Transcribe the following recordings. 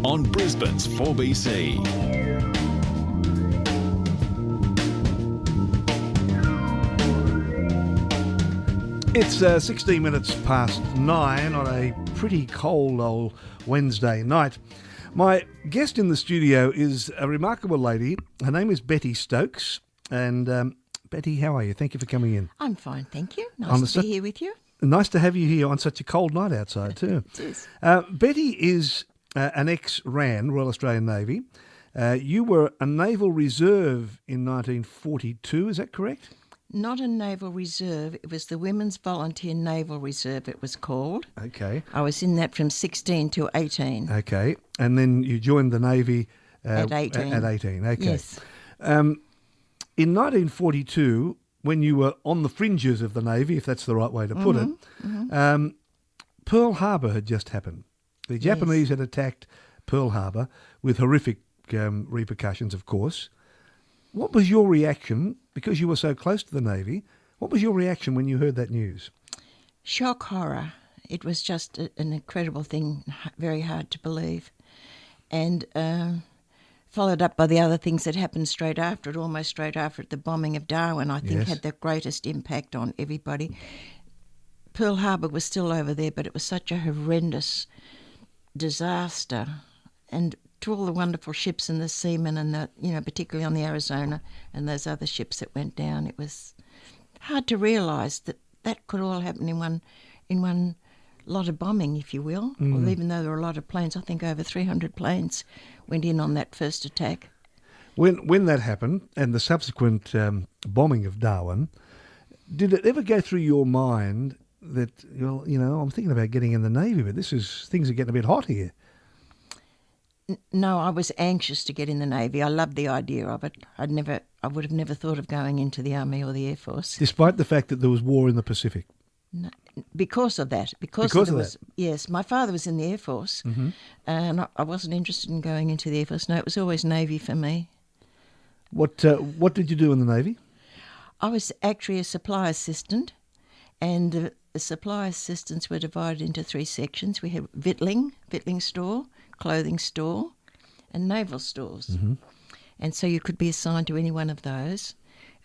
on Brisbane's 4BC. It's 16 minutes past 9 on a pretty cold old Wednesday night. My guest in the studio is a remarkable lady. Her name is Betty Stokes. And Betty, how are you? Thank you for coming in. I'm fine, thank you. Nice to be here with you. Nice to have you here on such a cold night outside too. It is. Betty is an ex-RAN, Royal Australian Navy. You were a Naval Reserve in 1942, is that correct? Not a Naval Reserve. It was the Women's Volunteer Naval Reserve, it was called. Okay. I was in that from 16 to 18. Okay. And then you joined the Navy At 18. At 18, okay. Yes. In 1942, when you were on the fringes of the Navy, if that's the right way to put it, Pearl Harbor had just happened. The Japanese had attacked Pearl Harbor with horrific repercussions, of course. What was your reaction, because you were so close to the Navy, what was your reaction when you heard that news? Shock, horror. It was just an incredible thing, very hard to believe. And followed up by the other things that happened straight after it, almost straight after it. The bombing of Darwin, I think, had the greatest impact on everybody. Pearl Harbor was still over there, but it was such a horrendous disaster. And to all the wonderful ships and the seamen and the, particularly on the Arizona and those other ships that went down, it was hard to realise that that could all happen in one lot of bombing, if you will. Well, even though there were a lot of planes, I think over 300 planes went in on that first attack. When that happened and the subsequent bombing of Darwin, did it ever go through your mind that, I'm thinking about getting in the Navy, but things are getting a bit hot here? No, I was anxious to get in the Navy. I loved the idea of it. I would have never thought of going into the Army or the Air Force. Despite the fact that there was war in the Pacific? No, because of that. Yes, my father was in the Air Force, and I wasn't interested in going into the Air Force. No, it was always Navy for me. What did you do in the Navy? I was actually a supply assistant, and the supply assistants were divided into three sections. We had victualling store, clothing store, and naval stores. And so you could be assigned to any one of those.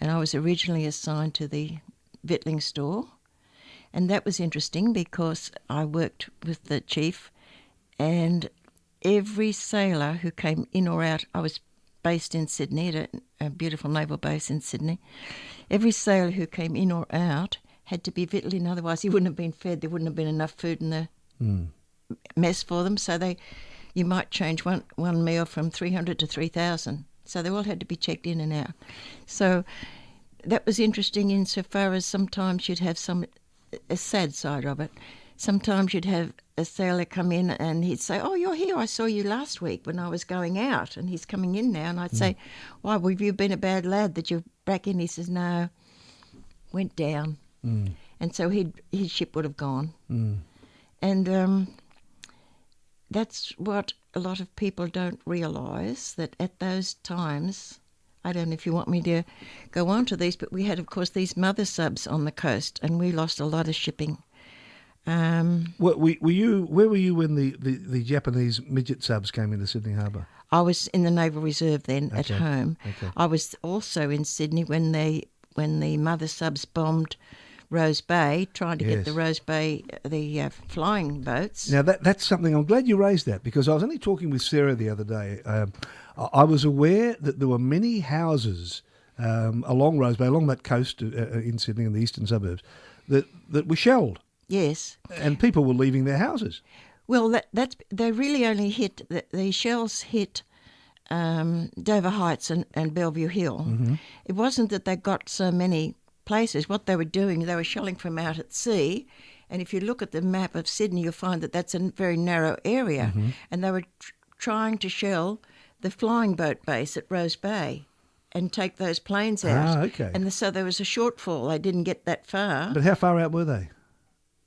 And I was originally assigned to the victualling store. And that was interesting because I worked with the chief, and every sailor who came in or out, I was based in Sydney, at a beautiful naval base in Sydney. Every sailor who came in or out had to be victualling, otherwise he wouldn't have been fed. There wouldn't have been enough food in the mess for them. So you might change one meal from 300 to 3,000. So they all had to be checked in and out. So that was interesting insofar as sometimes you'd have a sad side of it. Sometimes you'd have a sailor come in and he'd say, "Oh, you're here. I saw you last week when I was going out," and he's coming in now. And I'd say, "Why, have you been a bad lad that you're back in?" He says, "No, went down." And so his ship would have gone. And that's what a lot of people don't realise, that at those times, I don't know if you want me to go on to these, but we had, of course, these mother subs on the coast, and we lost a lot of shipping. Where were you when the Japanese midget subs came into Sydney Harbour? I was in the Naval Reserve then at home. Okay. I was also in Sydney when the mother subs bombed Rose Bay, trying to get the Rose Bay, the flying boats. Now, that's something, I'm glad you raised that, because I was only talking with Sarah the other day. I was aware that there were many houses along Rose Bay, along that coast in Sydney and the eastern suburbs, that were shelled. Yes. And people were leaving their houses. Well, they really only hit, the shells hit Dover Heights and Bellevue Hill. It wasn't that they got so many places. What they were doing, they were shelling from out at sea, and if you look at the map of Sydney, you'll find that that's a very narrow area, and they were trying to shell the flying boat base at Rose Bay and take those planes out. Okay. And so there was a shortfall. They didn't get that far. But how far out were they?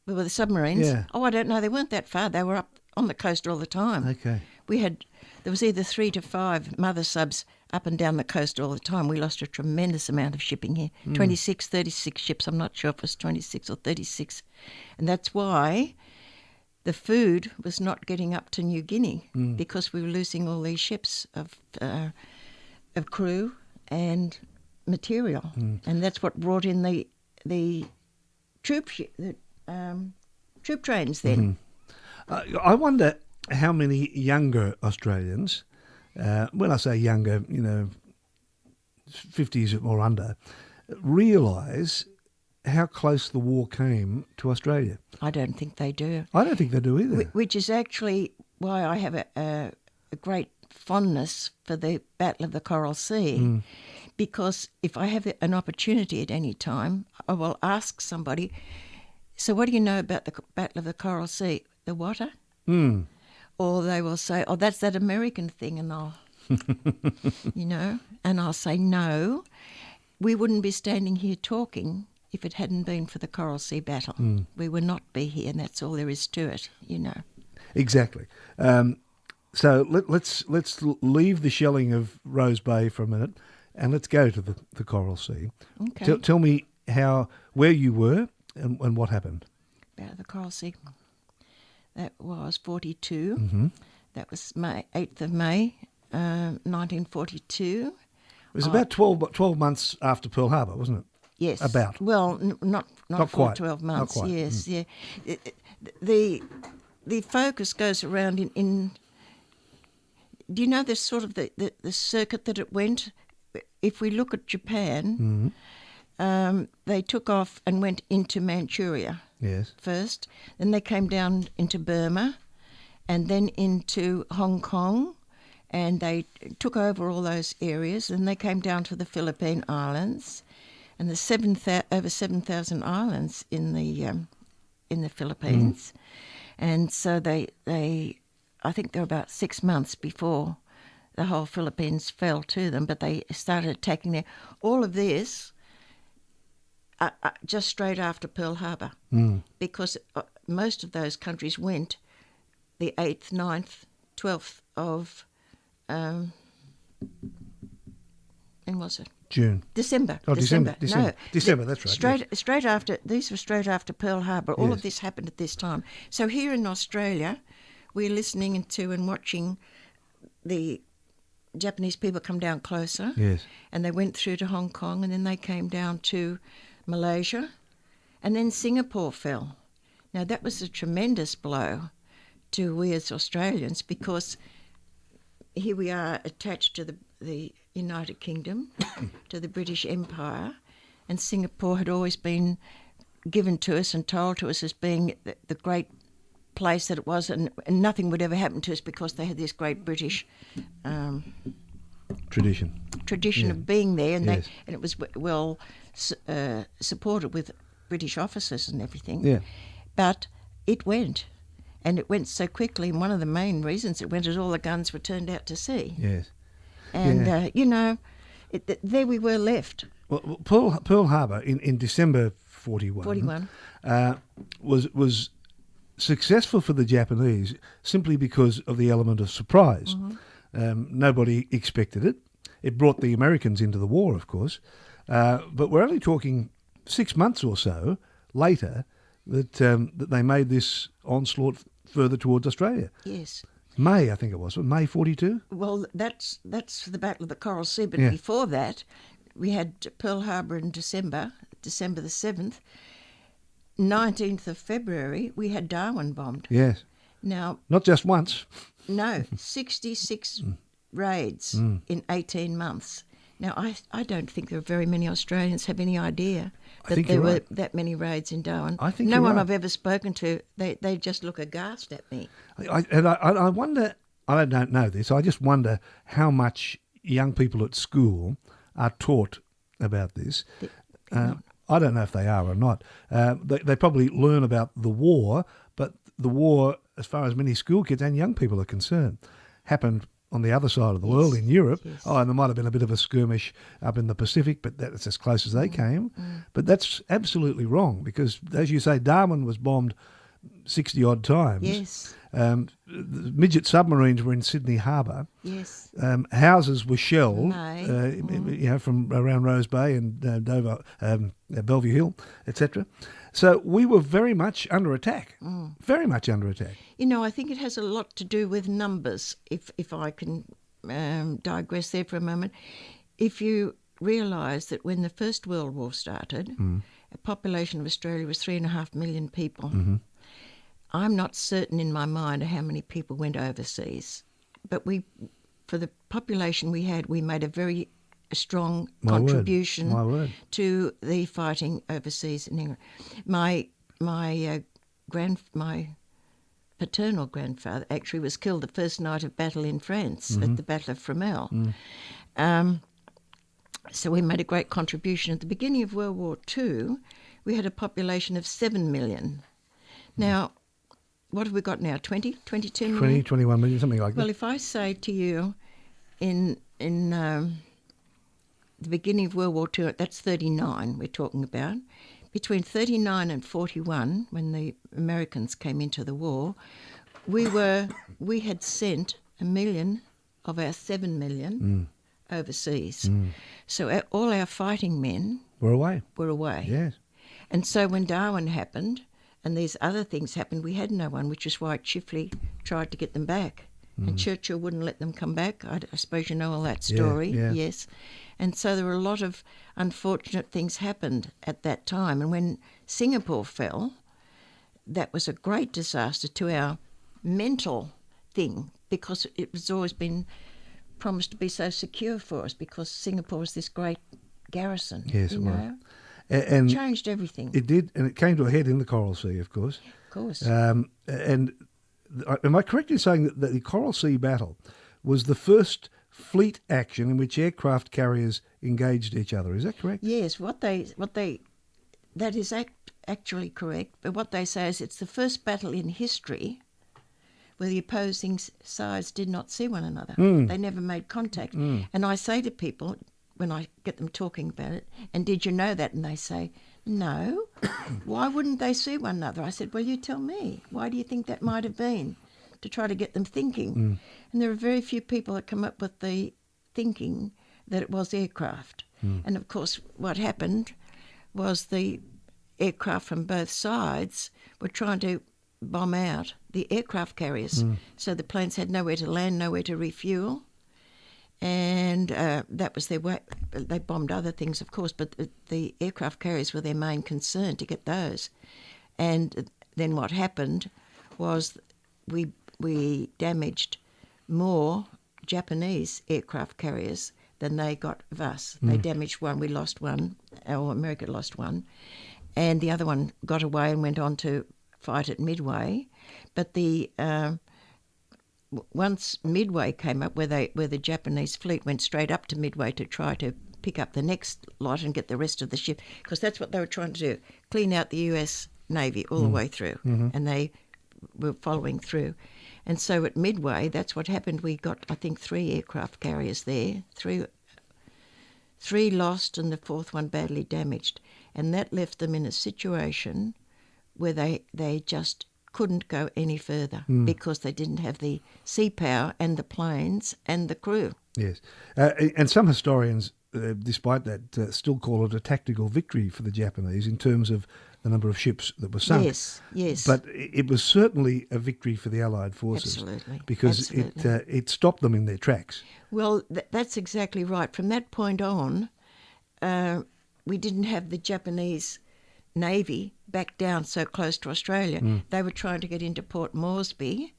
With the submarines? Yeah. Oh, I don't know. They weren't that far. They were up on the coast all the time. Okay. There was either 3 to 5 mother subs up and down the coast all the time. We lost a tremendous amount of shipping here. 26, 36 ships. I'm not sure if it was 26 or 36. And that's why the food was not getting up to New Guinea because we were losing all these ships of crew and material, and that's what brought in the troop trains then. I wonder how many younger Australians, when I say younger, 50s or under, realise how close the war came to Australia. I don't think they do. I don't think they do either. Which is actually why I have a great fondness for the Battle of the Coral Sea, because if I have an opportunity at any time, I will ask somebody, so what do you know about the Battle of the Coral Sea? The water? Or they will say, oh, that's that American thing, and I'll, and I'll say, no, we wouldn't be standing here talking if it hadn't been for the Coral Sea Battle. We would not be here, and that's all there is to it, Exactly. So let's leave the shelling of Rose Bay for a minute, and let's go to the Coral Sea. Okay. Tell me where you were and what happened. About the Coral Sea. That was 42. That was 8th of May, 1942. It was about 12 months after Pearl Harbor, wasn't it? Yes. About. Well, not quite. 12 months. Not quite. Yes, yeah. The focus goes around in. Do you know the sort of the circuit that it went? If we look at Japan, they took off and went into Manchuria. Yes. First, then they came down into Burma, and then into Hong Kong, and they took over all those areas. And they came down to the Philippine Islands, and there's over 7,000 islands in the Philippines, and so they I think they were about 6 months before the whole Philippines fell to them, but they started attacking there. All of this just straight after Pearl Harbor, because most of those countries went the 8th, 9th, 12th of, when was it? June. December. Oh, December. No, December, that's right. Straight after, these were straight after Pearl Harbor. All Yes. of this happened at this time. So here in Australia, we're listening to and watching the Japanese people come down closer. Yes. And they went through to Hong Kong, and then they came down to Malaysia, and then Singapore fell. Now that was a tremendous blow to we as Australians, because here we are attached to the United Kingdom, to the British Empire, and Singapore had always been given to us and told to us as being the great place that it was, and nothing would ever happen to us because they had this great British Tradition. Yeah. Of being there, and Yes. and it was well supported with British officers and everything. Yeah. But it went, and it went so quickly. And one of the main reasons it went is all the guns were turned out to sea. Yes. And there we were left. Well, Pearl Harbor in December 41. Was successful for the Japanese simply because of the element of surprise. Nobody expected it. It brought the Americans into the war, of course. But we're only talking 6 months or so later that they made this onslaught further towards Australia. Yes. May, I think it was. May 42? Well, that's the Battle of the Coral Sea. But Yeah. before that, we had Pearl Harbor in December the 7th. 19th of February, we had Darwin bombed. Yes. Now, Not just once. no, 66 raids in 18 months. Now, I don't think there are very many Australians have any idea that think there you're were right. that many raids in Darwin. I think no you're one right. I've ever spoken to, they just look aghast at me. I wonder, I don't know this, I just wonder how much young people at school are taught about this. I don't know if they are or not. They probably learn about the war, but the war, as far as many school kids and young people are concerned, happened on the other side of the world in Europe. Yes. Oh, and there might have been a bit of a skirmish up in the Pacific, but that's as close as they came. But that's absolutely wrong because, as you say, Darwin was bombed 60-odd times. Yes, The midget submarines were in Sydney Harbour. yes. Houses were shelled, May. from around Rose Bay and Dover, Bellevue Hill, etc. So we were very much under attack, very much under attack. You know, I think it has a lot to do with numbers, if I can digress there for a moment. If you realise that when the First World War started, a population of Australia was 3.5 million people. I'm not certain in my mind how many people went overseas, but for the population we had, we made a very strong contribution to the fighting overseas in England. My paternal grandfather actually was killed the first night of battle in France at the Battle of Fromelles. So we made a great contribution. At the beginning of World War II, we had a population of 7 million. Now, what have we got now? 20, 22 million? 20, 21 million, something like that. Well, if I say to you in the beginning of World War II, that's 39 we're talking about. Between 39 and 41, when the Americans came into the war, we had sent 1 million of our 7 million overseas. So all our fighting men We're away. were away. Yes. And so when Darwin happened and these other things happened, we had no one, which is why Chifley tried to get them back. And Churchill wouldn't let them come back. I suppose you know all that story. Yeah. Yes. And so there were a lot of unfortunate things happened at that time. And when Singapore fell, that was a great disaster to our mental thing, because it was always been promised to be so secure for us, because Singapore was this great garrison. Yes, you it was. know? And Changed everything. it did, and it came to a head in the Coral Sea, of course. Of course. And am I correct in saying that the Coral Sea battle was the first fleet action in which aircraft carriers engaged each other? Is that correct? Yes, that is actually correct. But what they say is it's the first battle in history where the opposing sides did not see one another. They never made contact. And I say to people when I get them talking about it, and did you know that? And they say, no. Why wouldn't they see one another? I said, well, you tell me. Why do you think that might have been? To try to get them thinking. And there are very few people that come up with the thinking that it was aircraft. And of course, what happened was the aircraft from both sides were trying to bomb out the aircraft carriers. So the planes had nowhere to land, nowhere to refuel. And that was their way. They bombed other things, of course, but the aircraft carriers were their main concern, to get those. And then what happened was we damaged more Japanese aircraft carriers than they got of us. They damaged one, we lost one, or America lost one, and the other one got away and went on to fight at Midway. But once Midway came up, where the Japanese fleet went straight up to Midway to try to pick up the next lot and get the rest of the ship, because that's what they were trying to do, clean out the US Navy all the way through, and they were following through. And so at Midway, that's what happened. We got, I think, 3 aircraft carriers there, three lost and the 4th one badly damaged. And that left them in a situation where they just couldn't go any further because they didn't have the sea power and the planes and the crew. Yes. And some historians, despite that, still call it a tactical victory for the Japanese in terms of the number of ships that were sunk. Yes. But it was certainly a victory for the Allied forces. Absolutely. Because it stopped them in their tracks. Well, that's exactly right. From that point on, we didn't have the Japanese Navy back down so close to Australia. They were trying to get into Port Moresby,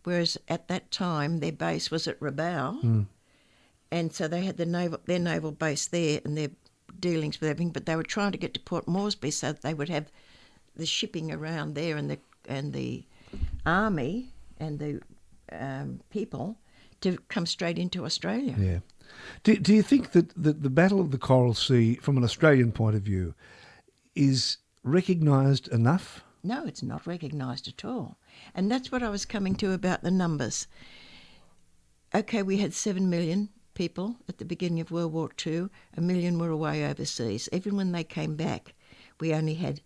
whereas at that time their base was at Rabaul, and so they had their naval base there and their dealings with everything. But they were trying to get to Port Moresby so that they would have the shipping around there and the army and the people to come straight into Australia. Yeah. Do you think that the Battle of the Coral Sea, from an Australian point of view, is recognised enough? No, it's not recognised at all. And that's what I was coming to about the numbers. Okay, we had 7 million people at the beginning of World War II. 1 million were away overseas. Even when they came back, we only had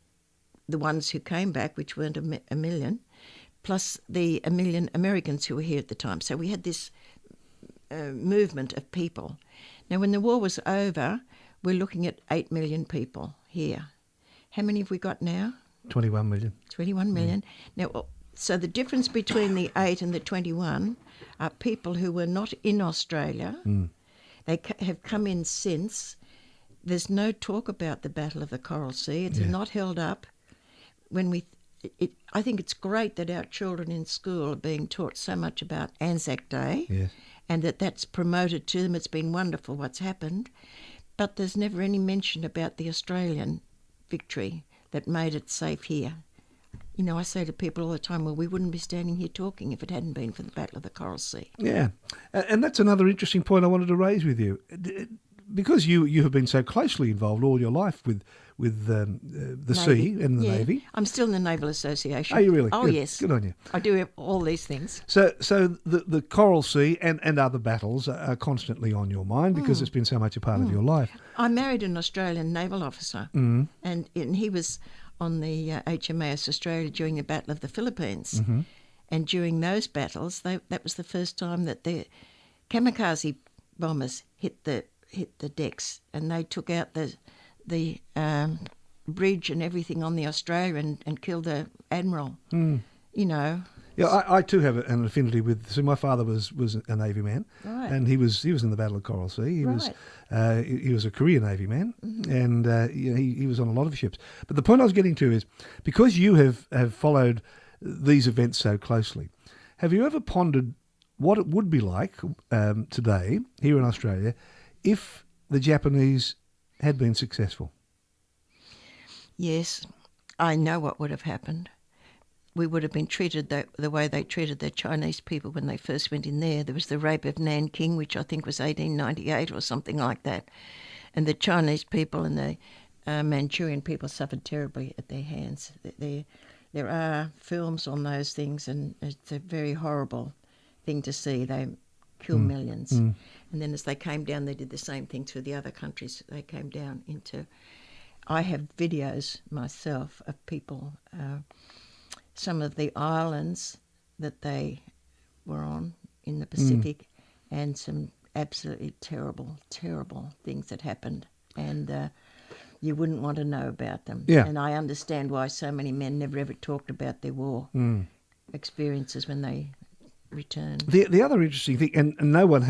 the ones who came back, which weren't a million, plus the 1 million Americans who were here at the time. So we had this movement of people. Now, when the war was over, we're looking at 8 million people here. How many have we got now? 21 million. 21 million. Now, so the difference between the 8 and the 21 are people who were not in Australia. They have come in since. There's no talk about the Battle of the Coral Sea. It's not held up. I think it's great that our children in school are being taught so much about Anzac Day, and that's promoted to them. It's been wonderful what's happened, but there's never any mention about the Australian victory that made it safe here. You know, I say to people all the time, well, we wouldn't be standing here talking if it hadn't been for the Battle of the Coral Sea. Yeah, and that's another interesting point I wanted to raise with you. Because you have been so closely involved all your life with the sea and the Navy. I'm still in the Naval Association. Are you really? Oh, Good. yes. Good on you. I do all these things. So the Coral Sea and other battles are constantly on your mind because it's been so much a part of your life. I married an Australian naval officer, and he was on the HMAS Australia during the Battle of the Philippines. And during those battles, that was the first time that the kamikaze bombers hit the decks, and they took out the bridge and everything on the Australia and killed the admiral. You know. Yeah, I too have an affinity with. So my father was a Navy man, and he was in the Battle of Coral Sea. He was a Korean Navy man, and he was on a lot of ships. But the point I was getting to is because you have followed these events so closely, have you ever pondered what it would be like today here in Australia if the Japanese had been successful? Yes, I know what would have happened. We would have been treated the way they treated the Chinese people when they first went in there. There was the rape of Nanking, which I think was 1898 or something like that. And the Chinese people and the Manchurian people suffered terribly at their hands. There are films on those things, and it's a very horrible thing to see. They kill millions. And then as they came down, they did the same thing to the other countries. They came down into... I have videos myself of people, some of the islands that they were on in the Pacific, and some absolutely terrible, terrible things that happened. And you wouldn't want to know about them. Yeah. And I understand why so many men never ever talked about their war experiences when they returned. The other interesting thing, and no one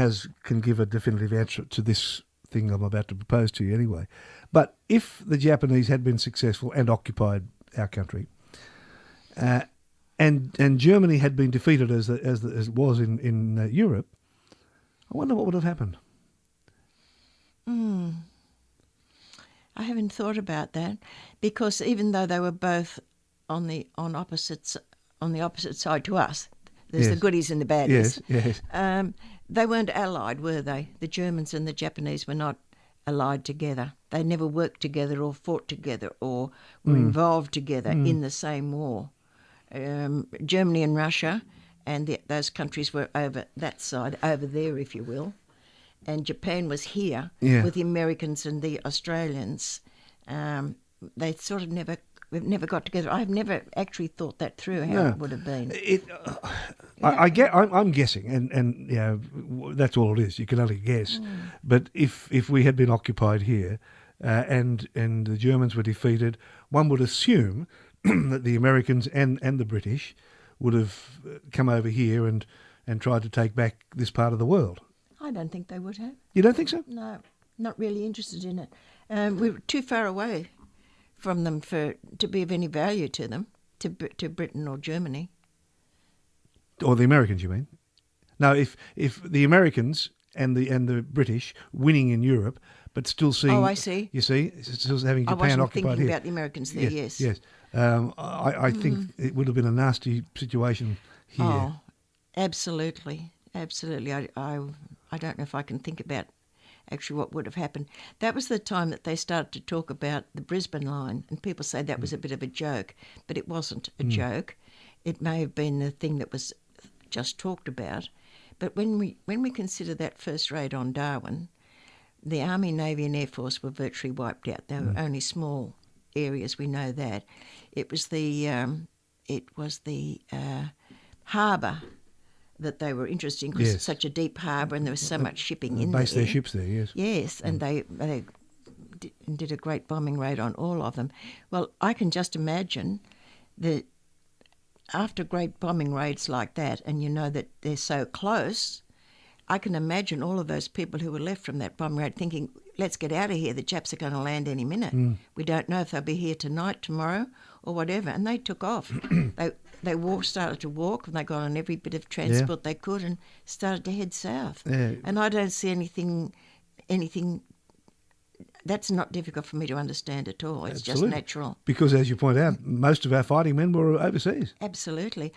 can give a definitive answer to this thing I'm about to propose to you anyway, but if the Japanese had been successful and occupied our country, and Germany had been defeated as it was in Europe, I wonder what would have happened. I haven't thought about that, because even though they were both on the opposite side to us, there's the goodies and the baddies. Yes. They weren't allied, were they? The Germans and the Japanese were not allied together. They never worked together or fought together or were involved together in the same war. Germany and Russia and those countries were over that side, over there, if you will. And Japan was here with the Americans and the Australians. They sort of never got together. I've never actually thought that through, how it would have been. I'm guessing, and that's all it is. You can only guess. But if we had been occupied here, and the Germans were defeated, one would assume that the Americans and the British would have come over here and tried to take back this part of the world. I don't think they would have. You don't think so? No, not really interested in it. We were too far away from them to be of any value to them, to Britain or Germany. Or the Americans, you mean? No, if the Americans and the British winning in Europe, but still seeing... Oh, I see. You see, still having Japan occupied here. I wasn't thinking about the Americans there, yes. Yes. I think it would have been a nasty situation here. Oh, absolutely. Absolutely. I don't know if I can think about actually what would have happened. That was the time that they started to talk about the Brisbane line, and people say that was a bit of a joke, but it wasn't a joke. It may have been the thing that was just talked about. But when we consider that first raid on Darwin, the Army, Navy and Air Force were virtually wiped out. They were only small areas, we know that. It was the harbour that they were interested in, because it's such a deep harbour and there was so much shipping in there. Based their ships there, yes. Yes, and they did a great bombing raid on all of them. Well, I can just imagine that after great bombing raids like that, and you know that they're so close, I can imagine all of those people who were left from that bombing raid thinking, let's get out of here, the Japs are going to land any minute. We don't know if they'll be here tonight, tomorrow, or whatever. And they took off. They started to walk, and they got on every bit of transport they could and started to head south. Yeah. And I don't see anything that's not difficult for me to understand at all. It's Absolutely. just natural. Because, as you point out, most of our fighting men were overseas. Absolutely.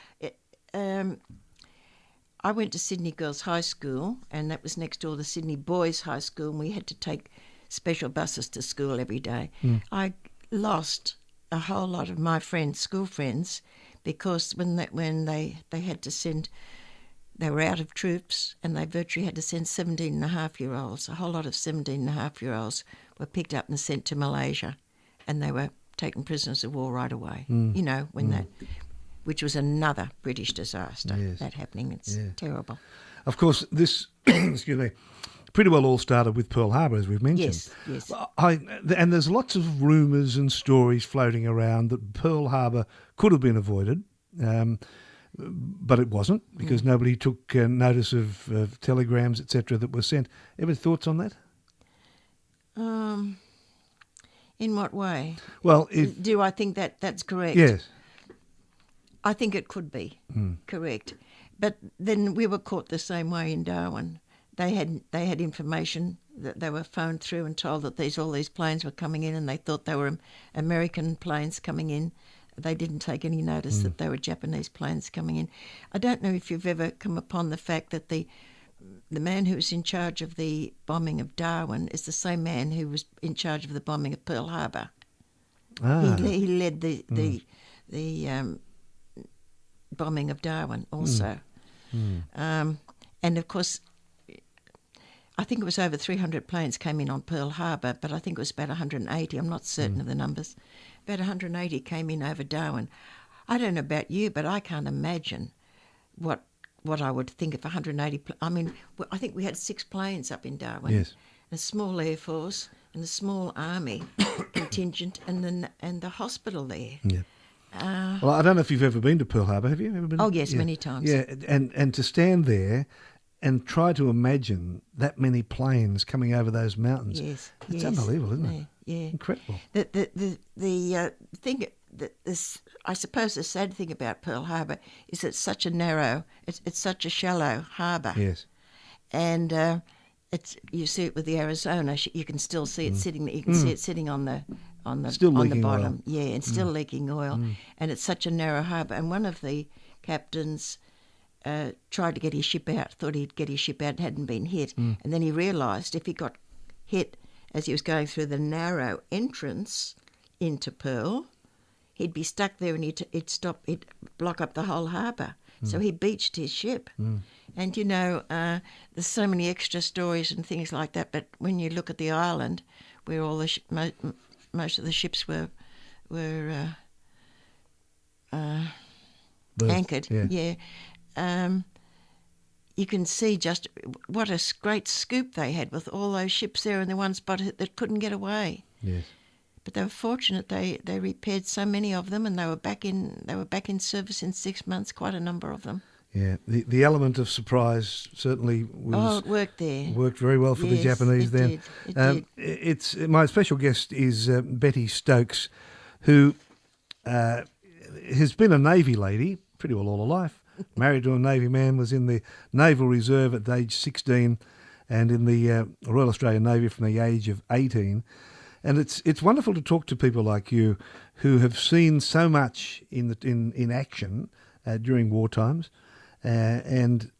I went to Sydney Girls High School, and that was next door to the Sydney Boys High School, and we had to take special buses to school every day. I lost a whole lot of my friends, school friends, because when they had to send, they were out of troops, and they virtually had to send 17-and-a-half-year-olds. A whole lot of 17-and-a-half-year-olds were picked up and sent to Malaysia, and they were taken prisoners of war right away. You know, when that, which was another British disaster, that happening. It's terrible. Of course, this, excuse me, pretty well all started with Pearl Harbor, as we've mentioned. Yes. And there's lots of rumours and stories floating around that Pearl Harbor could have been avoided, but it wasn't, because nobody took notice of telegrams, etc., that were sent. Ever thoughts on that? In what way? Well, Do I think that that's correct? yes. I think it could be correct. But then we were caught the same way in Darwin. They had information that they were phoned through and told that all these planes were coming in, and they thought they were American planes coming in. They didn't take any notice that they were Japanese planes coming in. I don't know if you've ever come upon the fact that the man who was in charge of the bombing of Darwin is the same man who was in charge of the bombing of Pearl Harbor. He led the bombing of Darwin also. And of course, I think it was over 300 planes came in on Pearl Harbor, but I think it was about 180. I'm not certain of the numbers. About 180 came in over Darwin. I don't know about you, but I can't imagine what I would think if 180... I mean, I think we had 6 planes up in Darwin. Yes. A small Air Force and a small Army contingent, and the hospital there. Yeah. Well, I don't know if you've ever been to Pearl Harbor. Have you ever been? Oh, yes, many times. Yeah, and to stand there and try to imagine that many planes coming over those mountains. Yes, it's yes. unbelievable, isn't it? Yeah. Incredible. The thing that this, I suppose, the sad thing about Pearl Harbor is it's such a narrow, it's such a shallow harbour. Yes. And you see it with the Arizona. You can still see it sitting. You can see it sitting on the Still on the leaking bottom. oil. Yeah, and still leaking oil. And it's such a narrow harbour. And one of the captains tried to get his ship out. Thought he'd get his ship out. Hadn't been hit. And then he realised if he got hit as he was going through the narrow entrance into Pearl, he'd be stuck there, and it'd block up the whole harbour. So he beached his ship. And, you know, there's so many extra stories and things like that, but when you look at the island where all the most of the ships were anchored, you can see just what a great scoop they had with all those ships there in the one spot that couldn't get away. Yes. But they were fortunate. They repaired so many of them, and they were back in service in 6 months. Quite a number of them. Yeah, the element of surprise certainly it worked there. Worked very well for the Japanese then. It did. My special guest is Betty Stokes, who has been a Navy lady pretty well all her life. Married to a Navy man, was in the Naval Reserve at age 16, and in the Royal Australian Navy from the age of 18. And it's wonderful to talk to people like you who have seen so much in action during war times. And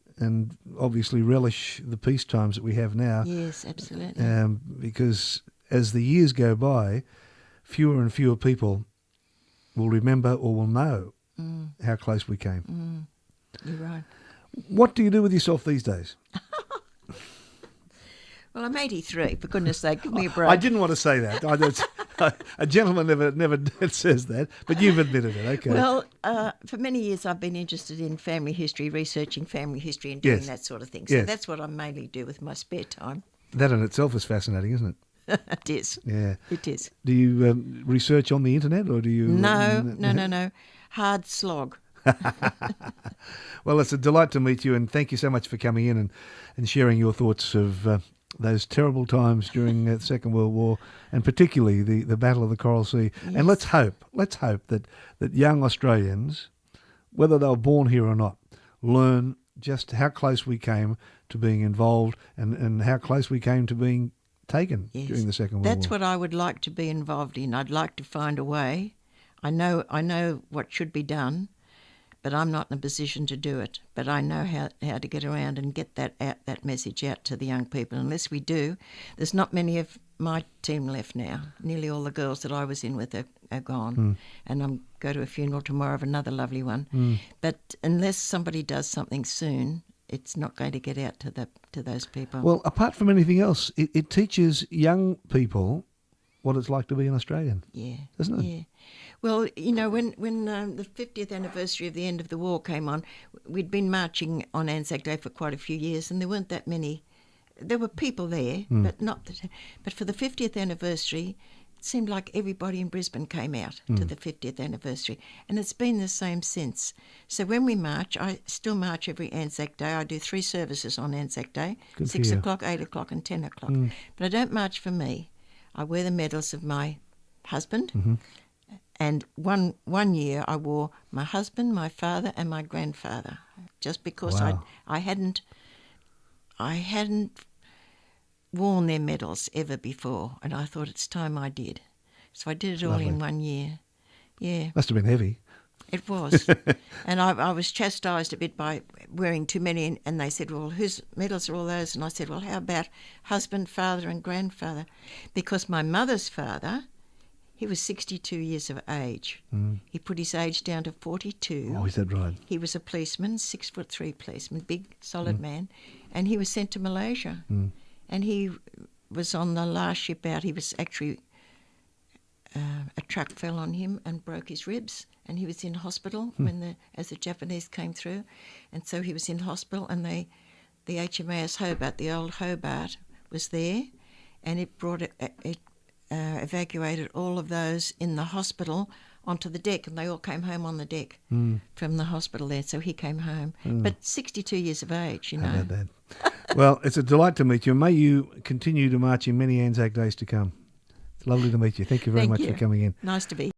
obviously relish the peace times that we have now. Yes, absolutely. Because as the years go by, fewer and fewer people will remember or will know how close we came. You're right. What do you do with yourself these days? Well, I'm 83. For goodness sake, give me a break. I didn't want to say that. A gentleman never says that, but you've admitted it. Okay. Well, for many years I've been interested in family history, researching family history and doing that sort of thing. So that's what I mainly do with my spare time. That in itself is fascinating, isn't it? It is. Yeah. It is. Do you research on the internet, or do you? No. Hard slog. Well, it's a delight to meet you, and thank you so much for coming in and sharing your thoughts of those terrible times during the Second World War, and particularly the Battle of the Coral Sea. Yes. And let's hope that young Australians, whether they were born here or not, learn just how close we came to being involved and how close we came to being taken during the Second World War. That's what I would like to be involved in. I'd like to find a way. I know what should be done, but I'm not in a position to do it. But I know how to get around and get that message out to the young people. Unless we do, there's not many of my team left now. Nearly all the girls that I was in with are gone. And I'm going to a funeral tomorrow of another lovely one. But unless somebody does something soon, it's not going to get out to those people. Well, apart from anything else, it teaches young people what it's like to be an Australian. Yeah. Doesn't it? Yeah. Well, when the 50th anniversary of the end of the war came on, we'd been marching on Anzac Day for quite a few years, and there weren't that many. There were people there, but not that. But for the 50th anniversary, it seemed like everybody in Brisbane came out to the 50th anniversary, and it's been the same since. So when we march, I still march every Anzac Day. I do 3 services on Anzac Day, Good 6 for you. o'clock, 8 o'clock and 10 o'clock. But I don't march for me. I wear the medals of my husband, and one year I wore my husband, my father and my grandfather, just because Wow. I hadn't worn their medals ever before, and I thought it's time I did. So I did it all Lovely. in 1 year. Yeah, Must have been heavy. it was. And I was chastised a bit by wearing too many, and they said, well, whose medals are all those? And I said, well, how about husband, father and grandfather? Because my mother's father, he was 62 years of age. He put his age down to 42. Oh, is that right? He was a policeman, 6'3" policeman, big, solid man, and he was sent to Malaysia. And he was on the last ship out. He was actually, a truck fell on him and broke his ribs, and he was in hospital as the Japanese came through. And so he was in hospital, and the HMAS Hobart, the old Hobart, was there, and it brought it evacuated all of those in the hospital onto the deck, and they all came home on the deck from the hospital there. So he came home, but 62 years of age, you know. How about that? Well, it's a delight to meet you. May you continue to march in many Anzac Days to come. It's lovely to meet you. Thank you very Thank much you. for coming in. Nice to be